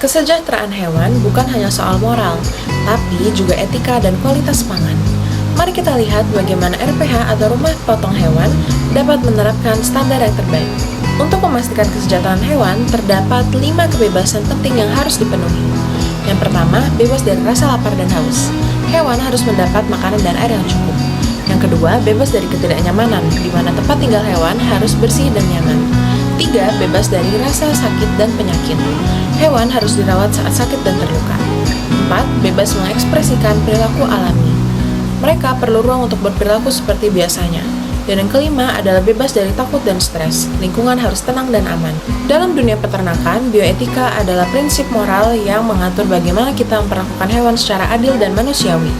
Kesejahteraan hewan bukan hanya soal moral, tapi juga etika dan kualitas pangan. Mari kita lihat bagaimana RPH atau rumah potong hewan dapat menerapkan standar yang terbaik. Untuk memastikan kesejahteraan hewan, terdapat 5 kebebasan penting yang harus dipenuhi. Yang pertama, bebas dari rasa lapar dan haus. Hewan harus mendapat makanan dan air yang cukup. Yang kedua, bebas dari ketidaknyamanan, di mana tempat tinggal hewan harus bersih dan nyaman. 3. Bebas dari rasa sakit dan penyakit. Hewan harus dirawat saat sakit dan terluka. 4. Bebas mengekspresikan perilaku alami. Mereka perlu ruang untuk berperilaku seperti biasanya. Dan yang kelima adalah bebas dari takut dan stres. Lingkungan harus tenang dan aman. Dalam dunia peternakan, bioetika adalah prinsip moral yang mengatur bagaimana kita memperlakukan hewan secara adil dan manusiawi.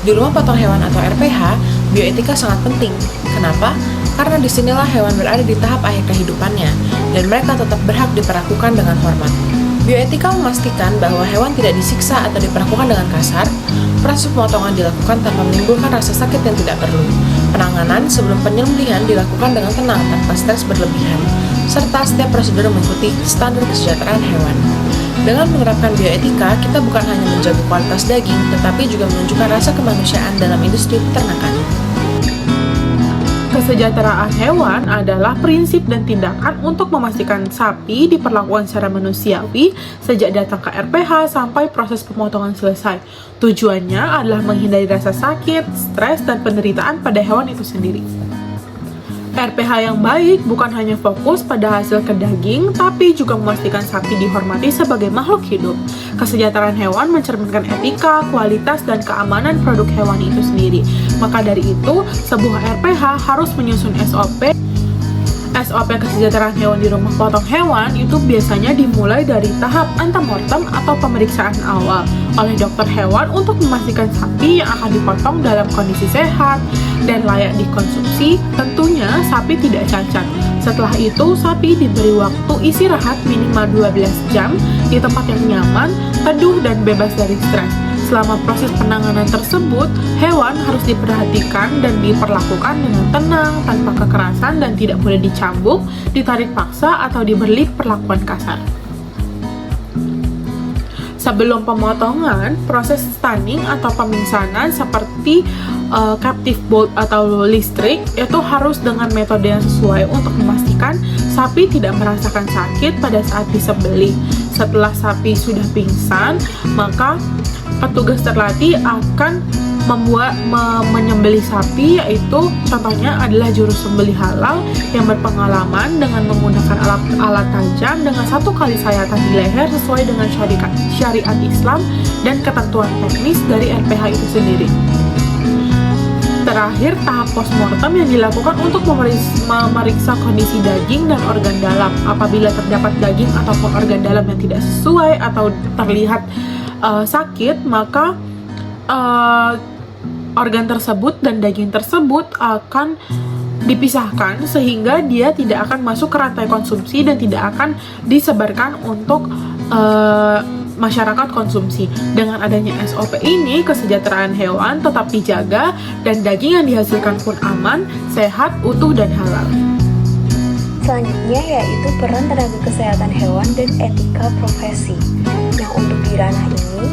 Di rumah potong hewan atau RPH, bioetika sangat penting. Kenapa? Karena disinilah hewan berada di tahap akhir kehidupannya, dan mereka tetap berhak diperlakukan dengan hormat. Bioetika memastikan bahwa hewan tidak disiksa atau diperlakukan dengan kasar. Proses pemotongan dilakukan tanpa menimbulkan rasa sakit yang tidak perlu. Penanganan sebelum penyembelihan dilakukan dengan tenang tanpa stres berlebihan, serta setiap prosedur mengikuti standar kesejahteraan hewan. Dengan menerapkan bioetika, kita bukan hanya menjaga kualitas daging, tetapi juga menunjukkan rasa kemanusiaan dalam industri peternakan. Kesejahteraan hewan adalah prinsip dan tindakan untuk memastikan sapi diperlakukan secara manusiawi sejak datang ke RPH sampai proses pemotongan selesai. Tujuannya adalah menghindari rasa sakit, stres, dan penderitaan pada hewan itu sendiri. RPH yang baik bukan hanya fokus pada hasil ke daging, tapi juga memastikan sapi dihormati sebagai makhluk hidup. Kesejahteraan hewan mencerminkan etika, kualitas, dan keamanan produk hewani itu sendiri. Maka dari itu, sebuah RPH harus menyusun SOP kesejahteraan hewan di rumah potong hewan itu biasanya dimulai dari tahap antemortem atau pemeriksaan awal oleh dokter hewan untuk memastikan sapi yang akan dipotong dalam kondisi sehat dan layak dikonsumsi. Tentunya sapi tidak cacat. Setelah itu, sapi diberi waktu istirahat minimal 12 jam di tempat yang nyaman, teduh, dan bebas dari stres. Selama proses penanganan tersebut, hewan harus diperhatikan dan diperlakukan dengan tenang, tanpa kekerasan, dan tidak boleh dicambuk, ditarik paksa, atau diberi perlakuan kasar. Sebelum pemotongan, proses stunning atau pemingsanan seperti captive bolt atau listrik itu harus dengan metode yang sesuai untuk memastikan sapi tidak merasakan sakit pada saat disembelih. Setelah sapi sudah pingsan, maka petugas terlatih akan menyembelih sapi, yaitu contohnya adalah juru sembelih halal yang berpengalaman dengan menggunakan alat tajam dengan 1 kali sayatan di leher sesuai dengan syariat Islam dan ketentuan teknis dari RPH itu sendiri. Terakhir, tahap postmortem yang dilakukan untuk memeriksa kondisi daging dan organ dalam. Apabila terdapat daging ataupun organ dalam yang tidak sesuai atau terlihat sakit, maka organ tersebut dan daging tersebut akan dipisahkan sehingga dia tidak akan masuk ke rantai konsumsi dan tidak akan disebarkan untuk masyarakat konsumsi. Dengan adanya SOP ini, kesejahteraan hewan tetap dijaga dan daging yang dihasilkan pun aman, sehat, utuh, dan halal. Selanjutnya yaitu peran tenaga kesehatan hewan dan etika profesi. Nah, untuk di ranah ini,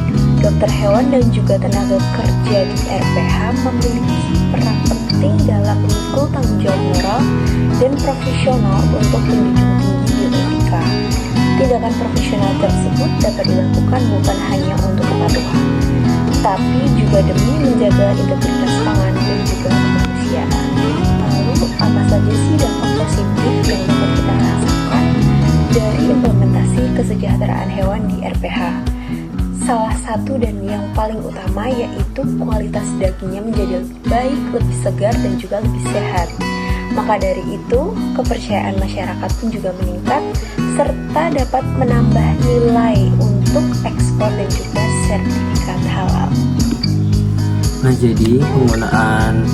dokter hewan dan juga tenaga kerja di RPH memiliki peran penting dalam memikul tanggung jawab moral dan profesional untuk menjunjung tinggi bioetika. Tindakan profesional tersebut dapat dilakukan bukan hanya untuk kepatuhan, tapi juga demi menjaga integritas pangan dan juga kemanusiaan. Lalu, apa saja sih dampak positif yang dapat kita rasakan dari implementasi kesejahteraan hewan di RPH? Salah satu dan yang paling utama yaitu kualitas dagingnya menjadi lebih baik, lebih segar, dan juga lebih sehat. Maka dari itu, kepercayaan masyarakat pun juga meningkat, serta dapat menambah nilai untuk ekspor dan juga sertifikat halal. Nah, jadi penggunaan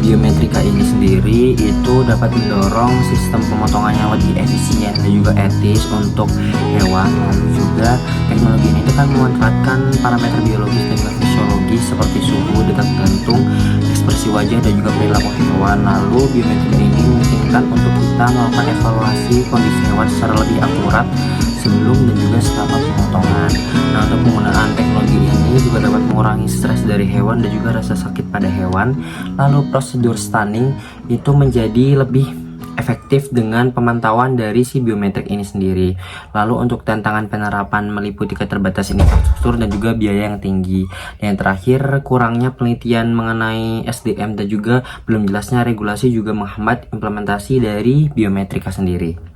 biometrika ini sendiri itu dapat mendorong sistem pemotongan yang lebih efisien dan juga etis untuk hewan. Lalu juga teknologi ini itu kan memanfaatkan parameter biologis dan juga fisiologis teknologi seperti suhu, detak jantung, ekspresi wajah, dan juga perilaku hewan. Lalu biometrik ini memungkinkan untuk kita melakukan evaluasi kondisi hewan secara lebih akurat sebelum dan juga setelah pemotongan. Nah, untuk penggunaan teknologi ini juga dapat mengurangi stres dari hewan dan juga rasa sakit pada hewan. Lalu prosedur stunning itu menjadi lebih efektif dengan pemantauan dari si biometrik ini sendiri. Lalu untuk tantangan penerapan meliputi keterbatasan infrastruktur dan juga biaya yang tinggi. Dan yang terakhir, kurangnya penelitian mengenai SDM dan juga belum jelasnya regulasi juga menghambat implementasi dari biometrika sendiri.